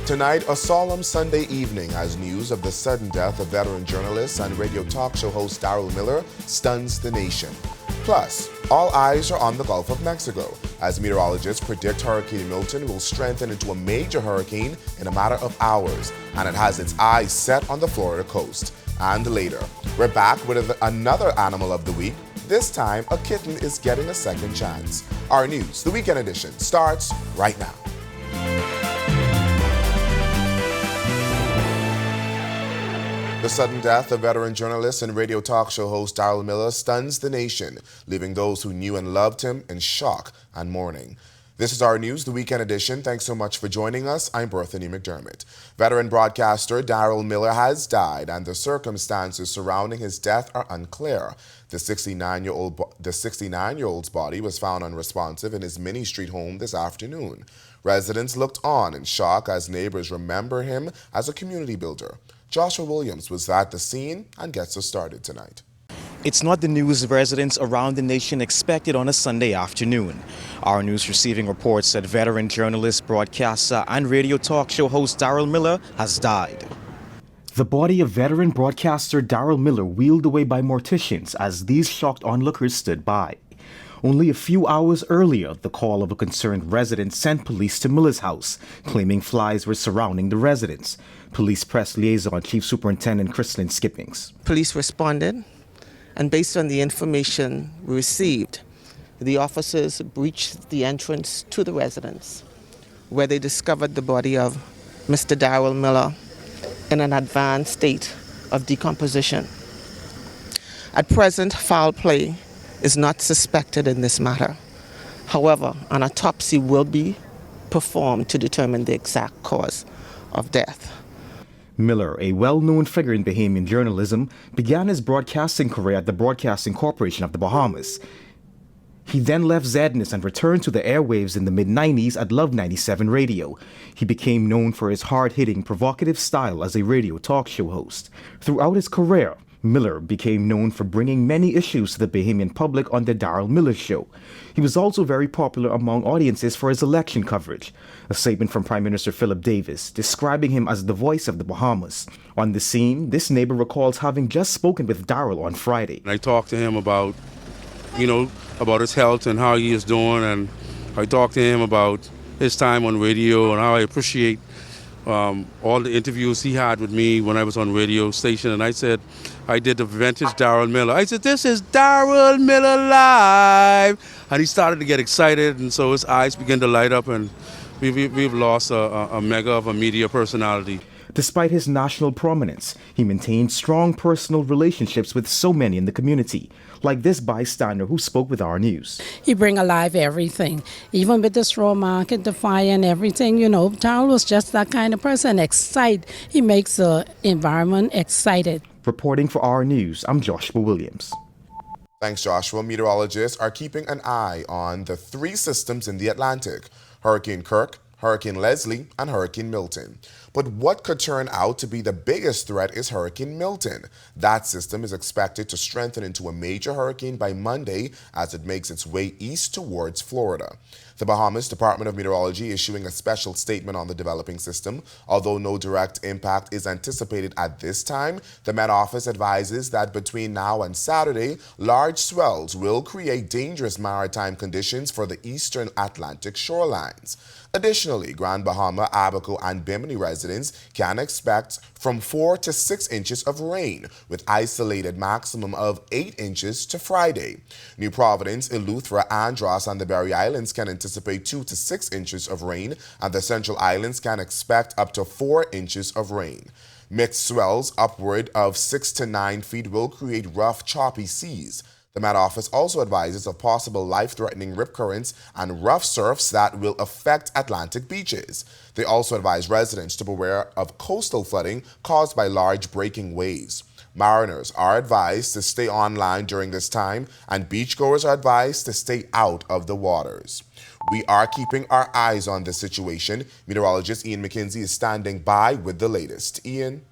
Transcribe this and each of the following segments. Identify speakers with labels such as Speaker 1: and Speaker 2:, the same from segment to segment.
Speaker 1: Tonight, a solemn Sunday evening as news of the sudden death of veteran journalist and radio talk show host Darl Miller stuns the nation. Plus, all eyes are on the Gulf of Mexico as meteorologists predict Hurricane Milton will strengthen into a major hurricane in a matter of hours, and it has its eyes set on the Florida coast. And later, we're back with another animal of the week. This time, a kitten is getting a second chance. Our news, the weekend edition, starts right now. The sudden death of veteran journalist and radio talk show host Darl Miller stuns the nation, leaving those who knew and loved him in shock and mourning. This is our news, the weekend edition. Thanks so much for joining us. I'm Berthany McDermott. Veteran broadcaster Darl Miller has died, and the circumstances surrounding his death are unclear. The 69-year-old's body was found unresponsive in his Minnie Street home this afternoon. Residents looked on in shock as neighbors remember him as a community builder. Joshua Williams was at the scene and gets us started tonight.
Speaker 2: It's not the news residents around the nation expected on a Sunday afternoon. Our news receiving reports that veteran journalist, broadcaster, and radio talk show host Darl Miller has died. The body of veteran broadcaster Darl Miller wheeled away by morticians as these shocked onlookers stood by. Only a few hours earlier, the call of a concerned resident sent police to Miller's house, claiming flies were surrounding the residence. Police Press Liaison Chief Superintendent Chrislyn Skippings.
Speaker 3: Police responded, and based on the information we received, the officers breached the entrance to the residence, where they discovered the body of Mr. Darl Miller in an advanced state of decomposition. At present, foul play is not suspected in this matter. However, an autopsy will be performed to determine the exact cause of death.
Speaker 2: Miller, a well-known figure in Bahamian journalism, began his broadcasting career at the Broadcasting Corporation of the Bahamas. He then left ZNIS and returned to the airwaves in the mid-90s at Love 97 Radio. He became known for his hard-hitting, provocative style as a radio talk show host. Throughout his career, Miller became known for bringing many issues to the Bahamian public on the Darl Miller Show. He was also very popular among audiences for his election coverage. A statement from Prime Minister Philip Davis describing him as the voice of the Bahamas. On the scene, this neighbor recalls having just spoken with Darl on Friday.
Speaker 4: I talked to him about, about his health and how he is doing, and I talked to him about his time on radio and how I appreciate all the interviews he had with me when I was on radio station. And I said, I did the vintage Darl Miller. I said, this is Darl Miller live. And he started to get excited, and so his eyes began to light up, and we've lost a mega of a media personality.
Speaker 2: Despite his national prominence, he maintained strong personal relationships with so many in the community, like this bystander who spoke with our news.
Speaker 5: He bring alive everything, even with the straw market, the fire and everything, Darl was just that kind of person, He makes the environment excited.
Speaker 2: Reporting for our news, I'm Joshua Williams.
Speaker 1: Thanks, Joshua. Meteorologists are keeping an eye on the three systems in the Atlantic: Hurricane Kirk, Hurricane Leslie, and Hurricane Milton. But what could turn out to be the biggest threat is Hurricane Milton. That system is expected to strengthen into a major hurricane by Monday as it makes its way east towards Florida. The Bahamas Department of Meteorology issuing a special statement on the developing system. Although no direct impact is anticipated at this time, the Met Office advises that between now and Saturday, large swells will create dangerous maritime conditions for the eastern Atlantic shorelines. Additionally, Grand Bahama, Abaco, and Bimini residents can expect from 4 to 6 inches of rain, with isolated maximum of 8 inches to Friday. New Providence, Eleuthera, Andros, and the Berry Islands can anticipate 2 to 6 inches of rain, and the Central Islands can expect up to 4 inches of rain. Mixed swells upward of 6 to 9 feet will create rough, choppy seas. The Met Office also advises of possible life-threatening rip currents and rough surfs that will affect Atlantic beaches. They also advise residents to beware of coastal flooding caused by large breaking waves. Mariners are advised to stay online during this time, and beachgoers are advised to stay out of the waters. We are keeping our eyes on this situation. Meteorologist Ian McKenzie is standing by with the latest. Ian?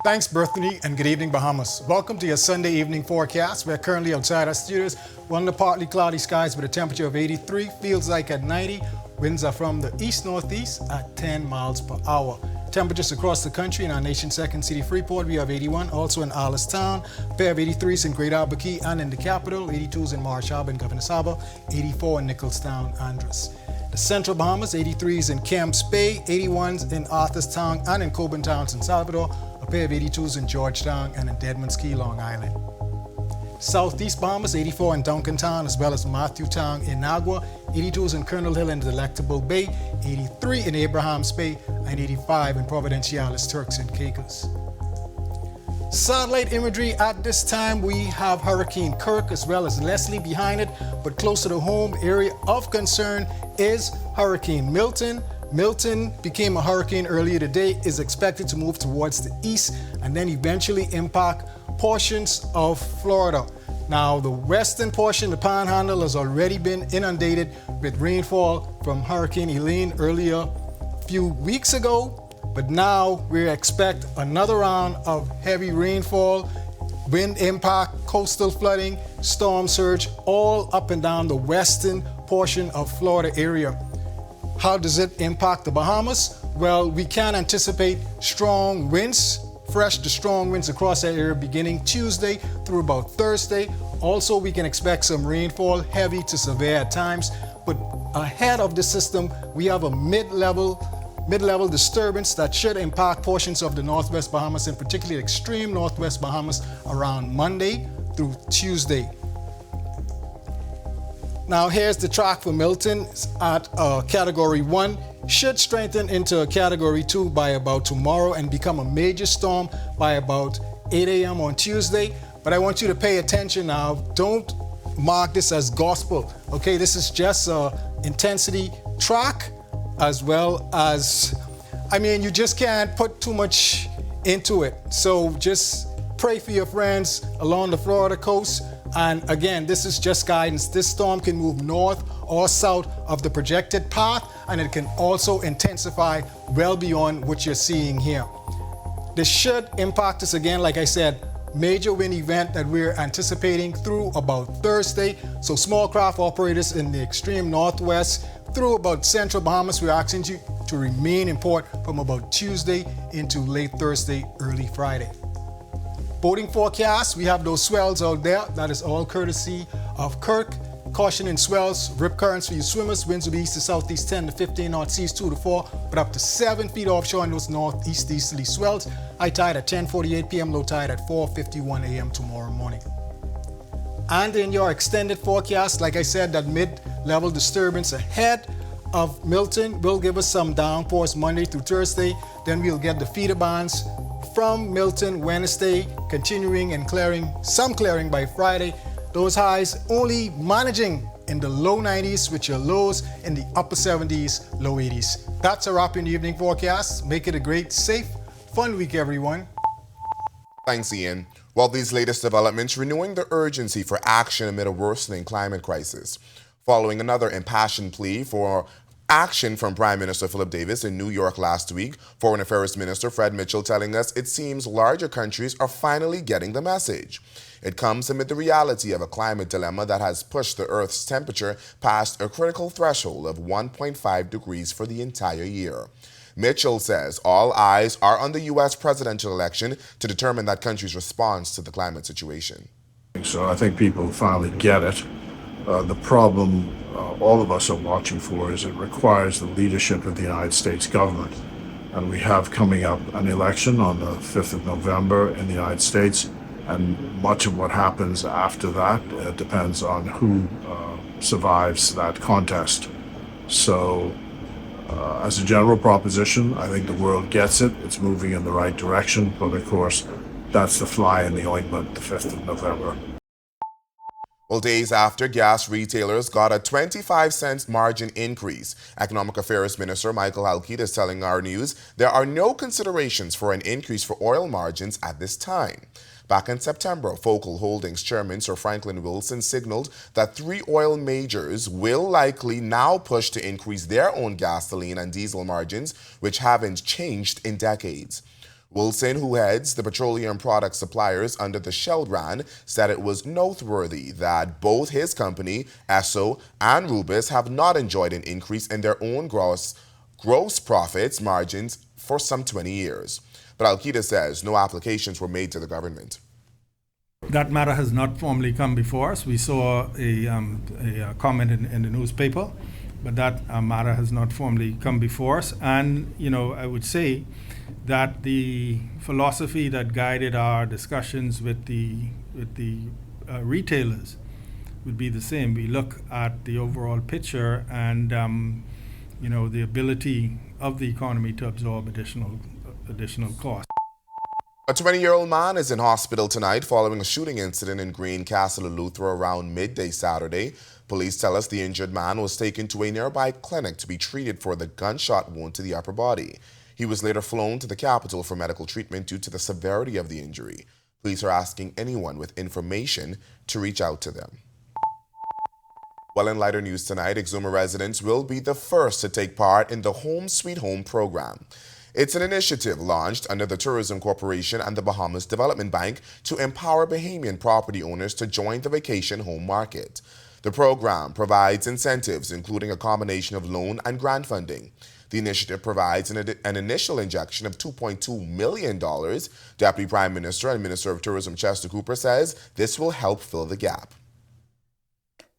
Speaker 6: Thanks, Berthany, and good evening, Bahamas. Welcome to your Sunday evening forecast. We're currently outside our studios, under partly cloudy skies with a temperature of 83, feels like at 90. Winds are from the east-northeast at 10 miles per hour. Temperatures across the country in our nation's second city, Freeport, we have 81. Also in Allenstown, a pair of 83s in Great Albuquerque and in the capital, 82s in Marsh Harbor and Governor's Harbor, 84 in Nicholstown, Andros. The Central Bahamas, 83s in Camps Bay, 81s in Arthurstown and in Coburn Town, San Salvador, a pair of 82s in Georgetown and in Deadman's Key, Long Island. Southeast Bahamas, 84 in Duncantown as well as Matthewtown in Nagua, 82s in Colonel Hill and Delectable Bay, 83 in Abrahams Bay, and 85 in Providenciales, Turks and Caicos. Satellite imagery at this time, we have Hurricane Kirk as well as Leslie behind it, but closer to home area of concern is Hurricane Milton. Milton became a hurricane earlier today, is expected to move towards the east and then eventually impact portions of Florida. Now, the western portion, the Panhandle, has already been inundated with rainfall from Hurricane Helene earlier a few weeks ago, but now we expect another round of heavy rainfall, wind impact, coastal flooding, storm surge, all up and down the western portion of Florida area. How does it impact the Bahamas? Well, we can anticipate strong winds, fresh to strong winds across that area beginning Tuesday through about Thursday. Also, we can expect some rainfall, heavy to severe at times. But ahead of the system, we have a mid-level disturbance that should impact portions of the Northwest Bahamas, in particular extreme Northwest Bahamas, around Monday through Tuesday. Now here's the track for Milton. It's at Category 1. Should strengthen into a Category 2 by about tomorrow and become a major storm by about 8 a.m. on Tuesday. But I want you to pay attention now. Don't mark this as gospel. Okay, this is just a intensity track as well as, you just can't put too much into it. So just pray for your friends along the Florida coast. And again, this is just guidance. This storm can move north or south of the projected path, and it can also intensify well beyond what you're seeing here. This should impact us again, like I said, major wind event that we're anticipating through about Thursday. So small craft operators in the extreme northwest through about central Bahamas, we're asking you to remain in port from about Tuesday into late Thursday, early Friday. Boating forecast, we have those swells out there. That is all courtesy of Kirk. Caution in swells, rip currents for you swimmers. Winds will be east to southeast 10 to 15 knot, seas 2 to 4, but up to 7 feet offshore in those northeast easterly swells. High tide at 10:48 p.m., low tide at 4:51 a.m. tomorrow morning. And in your extended forecast, like I said, that mid-level disturbance ahead of Milton will give us some downpours Monday through Thursday. Then we'll get the feeder bands from Milton Wednesday, continuing and some clearing by Friday. Those highs only managing in the low 90s with your lows in the upper 70s, low 80s. That's a wrap in the evening forecast. Make it a great, safe, fun week, everyone.
Speaker 1: Thanks, Ian. Well, these latest developments renewing the urgency for action amid a worsening climate crisis. Following another impassioned plea for action from Prime Minister Philip Davis in New York last week, Foreign Affairs Minister Fred Mitchell telling us it seems larger countries are finally getting the message. It comes amid the reality of a climate dilemma that has pushed the Earth's temperature past a critical threshold of 1.5 degrees for the entire year. Mitchell says all eyes are on the U.S. presidential election to determine that country's response to the climate situation.
Speaker 7: So I think people finally get it. The problem all of us are watching for is it requires the leadership of the United States government. And we have coming up an election on the 5th of November in the United States, and much of what happens after that depends on who survives that contest. So as a general proposition, I think the world gets it. It's moving in the right direction, but of course, that's the fly in the ointment, the 5th of November.
Speaker 1: Well, days after gas retailers got a 25-cent margin increase, Economic Affairs Minister Michael Halkett is telling Our News there are no considerations for an increase for oil margins at this time. Back in September, Focal Holdings Chairman Sir Franklin Wilson signaled that 3 oil majors will likely now push to increase their own gasoline and diesel margins, which haven't changed in decades. Wilson, who heads the petroleum product suppliers under the Shell brand, said it was noteworthy that both his company, Esso, and Rubis have not enjoyed an increase in their own gross profits margins for some 20 years. But Alquita says no applications were made to the government.
Speaker 8: That matter has not formally come before us. We saw a comment in the newspaper, but that matter has not formally come before us. And, I would say that the philosophy that guided our discussions with the retailers would be the same. We look at the overall picture and the ability of the economy to absorb additional costs.
Speaker 1: A 20-year-old man is in hospital tonight following a shooting incident in Greencastle, Eleuthera around midday Saturday. Police tell us the injured man was taken to a nearby clinic to be treated for the gunshot wound to the upper body. He was later flown to the capital for medical treatment due to the severity of the injury. Police are asking anyone with information to reach out to them. Well, in lighter news tonight, Exuma residents will be the first to take part in the Home Sweet Home program. It's an initiative launched under the Tourism Corporation and the Bahamas Development Bank to empower Bahamian property owners to join the vacation home market. The program provides incentives, including a combination of loan and grant funding. The initiative provides an initial injection of $2.2 million. Deputy Prime Minister and Minister of Tourism Chester Cooper says this will help fill the gap.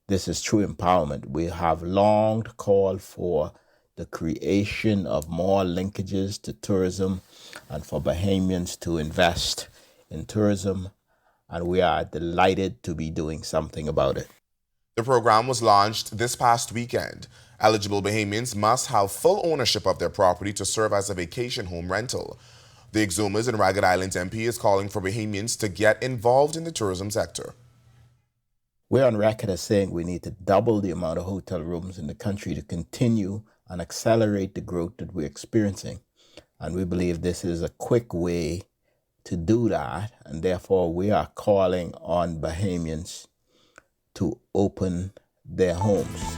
Speaker 9: This is true empowerment. We have long called for the creation of more linkages to tourism and for Bahamians to invest in tourism, and we are delighted to be doing something about it.
Speaker 1: The program was launched this past weekend. Eligible Bahamians must have full ownership of their property to serve as a vacation home rental. The Exumas and Ragged Islands MP is calling for Bahamians to get involved in the tourism sector.
Speaker 9: We're on record as saying we need to double the amount of hotel rooms in the country to continue and accelerate the growth that we're experiencing. And we believe this is a quick way to do that. And therefore, we are calling on Bahamians to open their homes.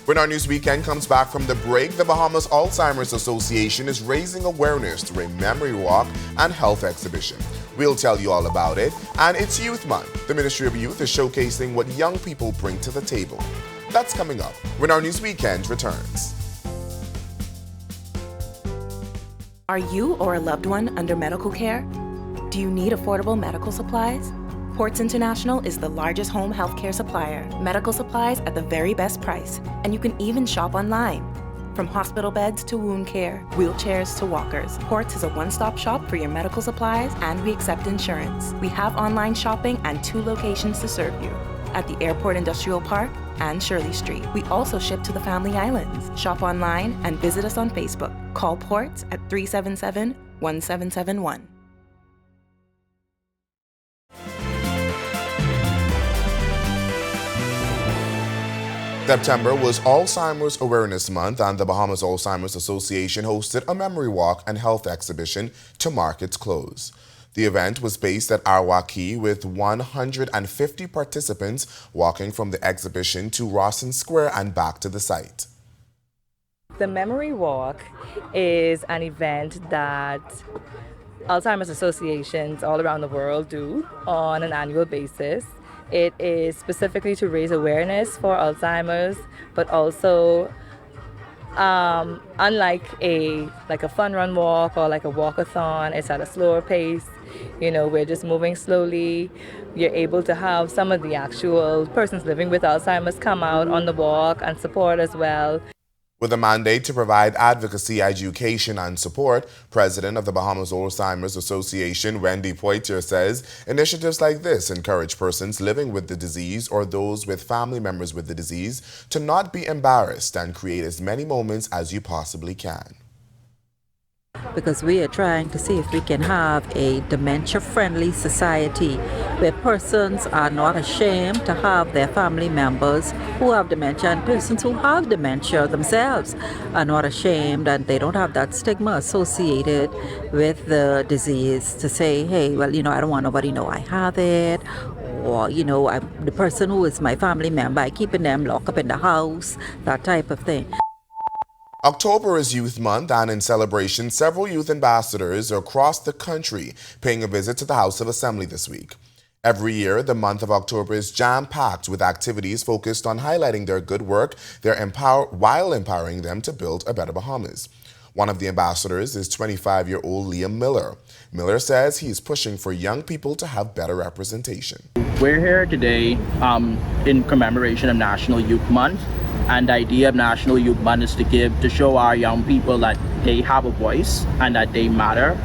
Speaker 1: When our news weekend comes back from the break, the Bahamas Alzheimer's Association is raising awareness through a memory walk and health exhibition. We'll tell you all about it. And it's Youth Month. The Ministry of Youth is showcasing what young people bring to the table. That's coming up when our news weekend returns.
Speaker 10: Are you or a loved one under medical care? Do you need affordable medical supplies? Ports International is the largest home healthcare supplier. Medical supplies at the very best price, and you can even shop online. From hospital beds to wound care, wheelchairs to walkers, Ports is a one-stop shop for your medical supplies, and we accept insurance. We have online shopping and 2 locations to serve you, at the Airport Industrial Park and Shirley Street. We also ship to the Family Islands. Shop online and visit us on Facebook. Call Ports at 377-1771.
Speaker 1: September was Alzheimer's Awareness Month, and the Bahamas Alzheimer's Association hosted a memory walk and health exhibition to mark its close. The event was based at Arwa Key with 150 participants walking from the exhibition to Rawson Square and back to the site.
Speaker 11: The Memory Walk is an event that Alzheimer's associations all around the world do on an annual basis. It is specifically to raise awareness for Alzheimer's, but also unlike a fun run walk or like a walkathon, it's at a slower pace. We're just moving slowly. You're able to have some of the actual persons living with Alzheimer's come out on the walk and support as well.
Speaker 1: With a mandate to provide advocacy, education, and support, President of the Bahamas Alzheimer's Association, Wendy Poitier, says initiatives like this encourage persons living with the disease or those with family members with the disease to not be embarrassed and create as many moments as you possibly can.
Speaker 12: Because we are trying to see if we can have a dementia-friendly society where persons are not ashamed to have their family members who have dementia, and persons who have dementia themselves are not ashamed, and they don't have that stigma associated with the disease to say, hey, well, I don't want nobody to know I have it, or, the person who is my family member, I keeping them locked up in the house, that type of thing.
Speaker 1: October is Youth Month, and in celebration, several youth ambassadors across the country paying a visit to the House of Assembly this week. Every year, the month of October is jam-packed with activities focused on highlighting their good work while empowering them to build a better Bahamas. One of the ambassadors is 25-year-old Liam Miller. Miller says he is pushing for young people to have better representation.
Speaker 13: We're here today in commemoration of National Youth Month. And the idea of National Youth Month is to show our young people that they have a voice and that they matter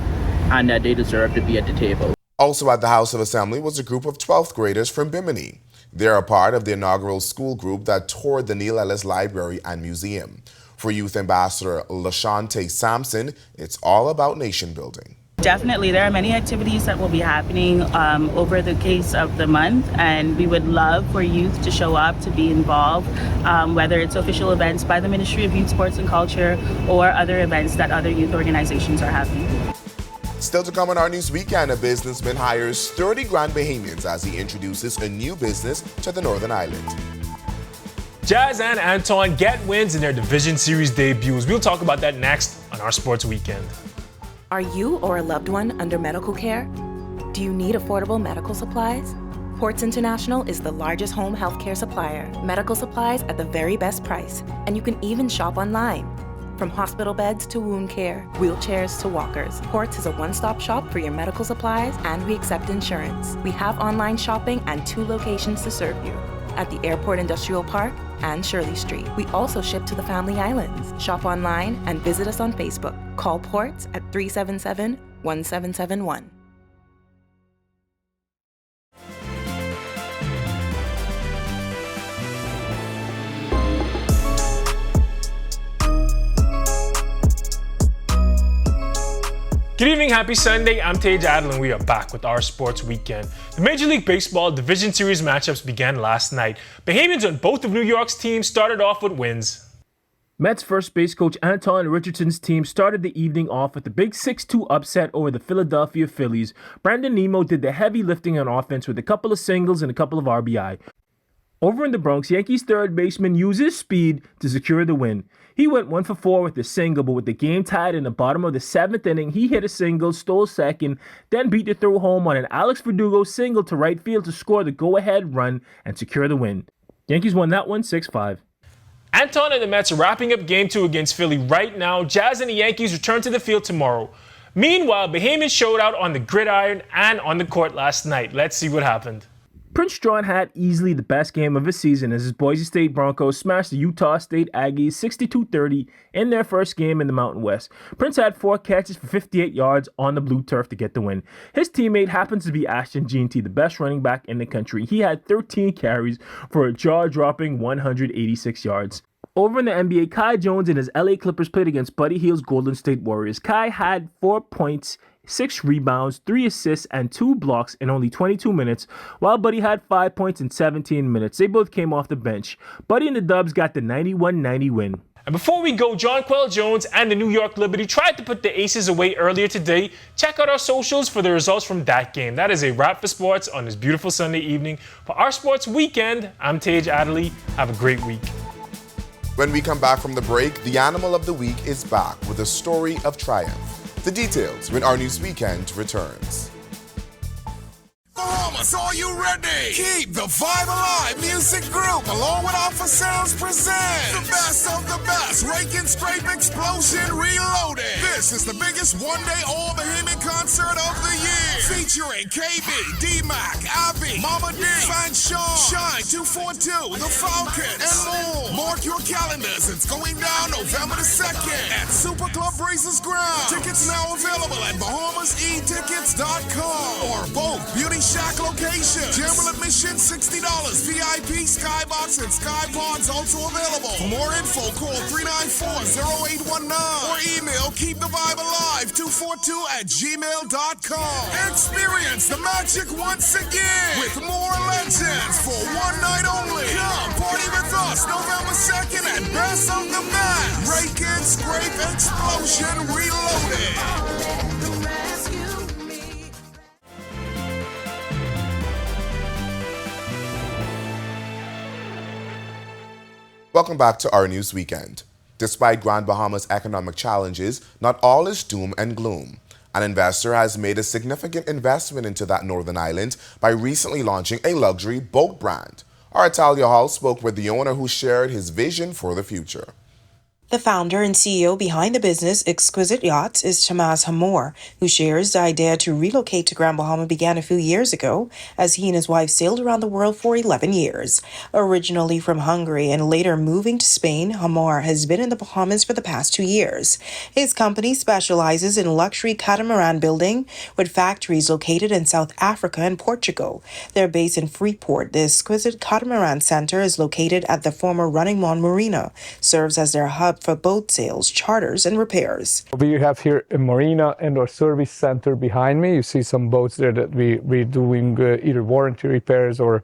Speaker 13: and that they deserve to be at the table.
Speaker 1: Also at the House of Assembly was a group of 12th graders from Bimini. They're a part of the inaugural school group that toured the Neil Ellis Library and Museum. For Youth Ambassador LaShante Sampson, it's all about nation building.
Speaker 14: Definitely, there are many activities that will be happening over the case of the month, and we would love for youth to show up, to be involved, whether it's official events by the Ministry of Youth, Sports and Culture or other events that other youth organizations are having.
Speaker 1: Still to come on Our News Weekend, a businessman hires 30 grand Bahamians as he introduces a new business to the Northern Island.
Speaker 15: Jazz and Anton get wins in their Division Series debuts. We'll talk about that next on Our Sports Weekend.
Speaker 10: Are you or a loved one under medical care? Do you need affordable medical supplies? Ports International is the largest home healthcare supplier. Medical supplies at the very best price, and you can even shop online. From hospital beds to wound care, wheelchairs to walkers, Ports is a one-stop shop for your medical supplies, and we accept insurance. We have online shopping and 2 locations to serve you, at the Airport Industrial Park and Shirley Street. We also ship to the Family Islands. Shop online and visit us on Facebook. Call Ports at 377-1771.
Speaker 15: Good evening, happy Sunday. I'm Tej Adel and we are back with Our Sports Weekend. The Major League Baseball Division Series matchups began last night. Bahamians on both of New York's teams started off with wins. Mets first base coach Anton Richardson's team started the evening off with a big 6-2 upset over the Philadelphia Phillies. Brandon Nimmo did the heavy lifting on offense with a couple of singles and a couple of RBI. Over in the Bronx, Yankees third baseman used his speed to secure the win. He went 1 for 4 with a single, but with the game tied in the bottom of the 7th inning, he hit a single, stole second, then beat the throw home on an Alex Verdugo single to right field to score the go-ahead run and secure the win. Yankees won that one 6-5. Anton and the Mets are wrapping up Game 2 against Philly right now. Jazz and the Yankees return to the field tomorrow. Meanwhile, Bahamians showed out on the gridiron and on the court last night. Let's see what happened. Prince John had easily the best game of his season as his Boise State Broncos smashed the Utah State Aggies 62-30 in their first game in the Mountain West. Prince had 4 catches for 58 yards on the blue turf to get the win. His teammate happens to be Ashton Jeanty, the best running back in the country. He had 13 carries for a jaw-dropping 186 yards. Over in the NBA, Kai Jones and his LA Clippers played against Buddy Hield's Golden State Warriors. Kai had 4 points, 6 rebounds, 3 assists, and 2 blocks in only 22 minutes, while Buddy had 5 points in 17 minutes. They both came off the bench. Buddy and the Dubs got the 91-90 win. And before we go, Jonquel Jones and the New York Liberty tried to put the Aces away earlier today. Check out our socials for the results from that game. That is a wrap for sports on this beautiful Sunday evening. For Our Sports Weekend, I'm Tej Adderley. Have a great week.
Speaker 1: When we come back from the break, the Animal of the Week is back with a story of triumph. The details when Our News Weekend returns.
Speaker 16: Bahamas, are you ready? Keep the vibe alive. Music group, along with Alpha Sounds, present the best of the best. Rake and Scrape Explosion Reloaded. This is the biggest one-day all-Bahamian concert of the year. Featuring KB, D-Mac, Abby, Mama D, Fan Sean, Shine 242, The Falcon, and more. Mark your calendars. It's going down November the 2nd at Super Club Breezes Ground. Tickets now available at BahamasEtickets.com or both Beauty Shack location. General admission $60. VIP, Skybox, and Skypods also available. For more info, call 394-0819 or email keepthevibealive242@gmail.com. Experience the magic once again with more legends for one night only. Come party with us November 2nd at Best of the Best. Rake and Scrape Explosion Reloaded.
Speaker 1: Welcome back to Our News Weekend. Despite Grand Bahamas' economic challenges, not all is doom and gloom. An investor has made a significant investment into that northern island by recently launching a luxury boat brand. Our Italia Hall spoke with the owner who shared his vision for the future.
Speaker 17: The founder and CEO behind the business, Exquisite Yachts, is Tamaz Hamor, who shares the idea to relocate to Grand Bahama began a few years ago as he and his wife sailed around the world for 11 years. Originally from Hungary and later moving to Spain, Hamor has been in the Bahamas for the past 2 years. His company specializes in luxury catamaran building with factories located in South Africa and Portugal. They're based in Freeport. The Exquisite Catamaran Center is located at the former Running Man Marina, serves as their hub for boat sales, charters, and repairs.
Speaker 18: We have here a marina and our service center behind me. You see some boats there that we're doing either warranty repairs or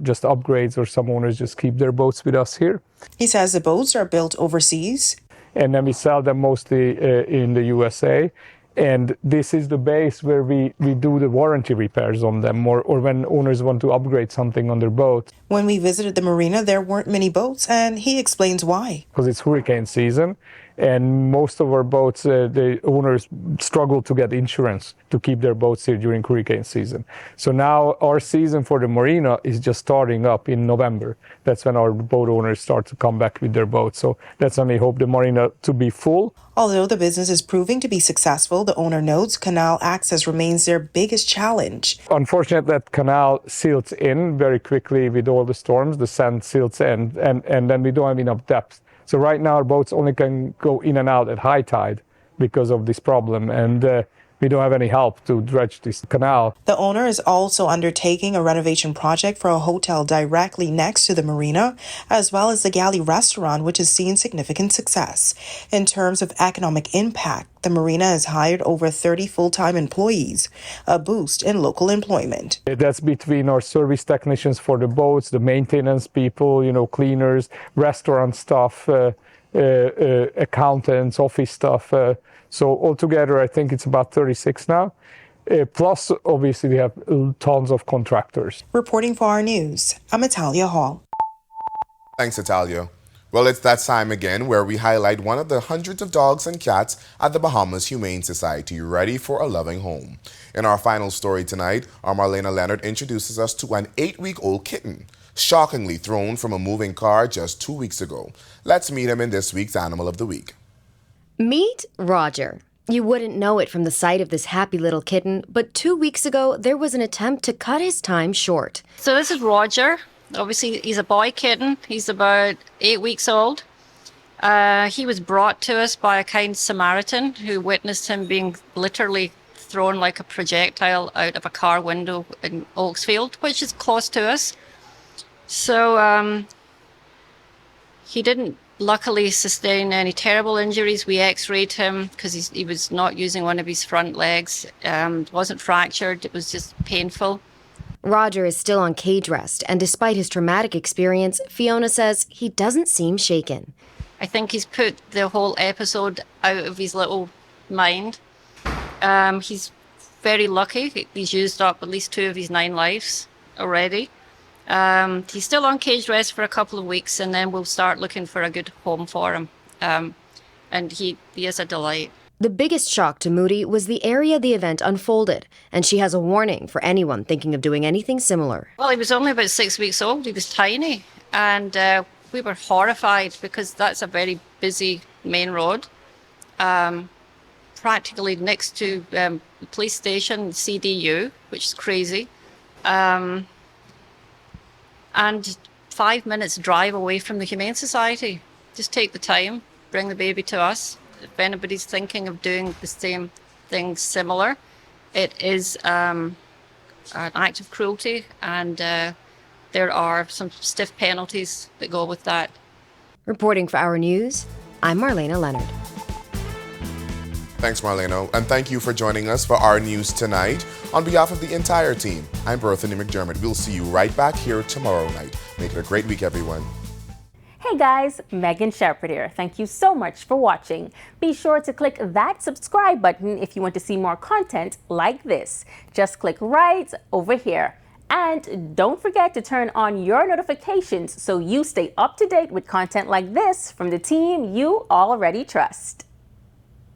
Speaker 18: just upgrades, or some owners just keep their boats with us here.
Speaker 17: He says the boats are built overseas.
Speaker 18: And then we sell them mostly in the USA. And this is the base where we do the warranty repairs on them, or when owners want to upgrade something on their boat.
Speaker 17: When we visited the marina, there weren't many boats, and he explains why.
Speaker 18: Because it's hurricane season, and most of our boats, the owners struggle to get insurance to keep their boats here during hurricane season. So now our season for the marina is just starting up in November. That's when our boat owners start to come back with their boats. So that's when we hope the marina to be full.
Speaker 17: Although the business is proving to be successful, the owner notes canal access remains their biggest challenge.
Speaker 18: Unfortunately, that canal silts in very quickly with all the storms. The sand silts in, and then we don't have enough depth. So right now, our boats only can go in and out at high tide because of this problem, and we don't have any help to dredge this canal.
Speaker 17: The owner is also undertaking a renovation project for a hotel directly next to the marina, as well as the galley restaurant, which has seen significant success. In terms of economic impact, the marina has hired over 30 full-time employees, a boost in local employment.
Speaker 18: That's between our service technicians for the boats, the maintenance people, cleaners, restaurant staff, accountants, office staff. So altogether, I think it's about 36 now. Plus, obviously, we have tons of contractors.
Speaker 17: Reporting for our news, I'm Italia Hall.
Speaker 1: Thanks, Italia. Well, it's that time again where we highlight one of the hundreds of dogs and cats at the Bahamas Humane Society ready for a loving home. In our final story tonight, our Marlena Leonard introduces us to an 8-week-old kitten, shockingly thrown from a moving car just 2 weeks ago. Let's meet him in this week's Animal of the Week.
Speaker 19: Meet Roger. You wouldn't know it from the sight of this happy little kitten, but 2 weeks ago, there was an attempt to cut his time short.
Speaker 20: So this is Roger. Obviously, he's a boy kitten. He's about 8 weeks old. He was brought to us by a kind Samaritan who witnessed him being literally thrown like a projectile out of a car window in Oaksfield, which is close to us. So he didn't luckily sustain any terrible injuries. We x-rayed him because he was not using one of his front legs. It wasn't fractured, it was just painful.
Speaker 19: Roger is still on cage rest, and despite his traumatic experience, Fiona says he doesn't seem shaken.
Speaker 20: I think he's put the whole episode out of his little mind. He's very lucky. He's used up at least 2 of his 9 lives already. He's still on cage rest for a couple of weeks, and then we'll start looking for a good home for him. And he is a delight.
Speaker 19: The biggest shock to Moody was the area the event unfolded, and she has a warning for anyone thinking of doing anything similar.
Speaker 20: Well, he was only about 6 weeks old. He was tiny, and we were horrified because that's a very busy main road, practically next to the police station, CDU, which is crazy. And 5 minutes drive away from the Humane Society. Just take the time, bring the baby to us. If anybody's thinking of doing the same thing similar, it is an act of cruelty, and there are some stiff penalties that go with that.
Speaker 19: Reporting for Our News, I'm Marlena Leonard.
Speaker 1: Thanks, Marlena, and thank you for joining us for Our News tonight. On behalf of the entire team, I'm Berthany McDermott. We'll see you right back here tomorrow night. Make it a great week, everyone.
Speaker 21: Hey guys, Megan Shepherd here. Thank you so much for watching. Be sure to click that subscribe button if you want to see more content like this. Just click right over here. And don't forget to turn on your notifications so you stay up to date with content like this from the team you already trust.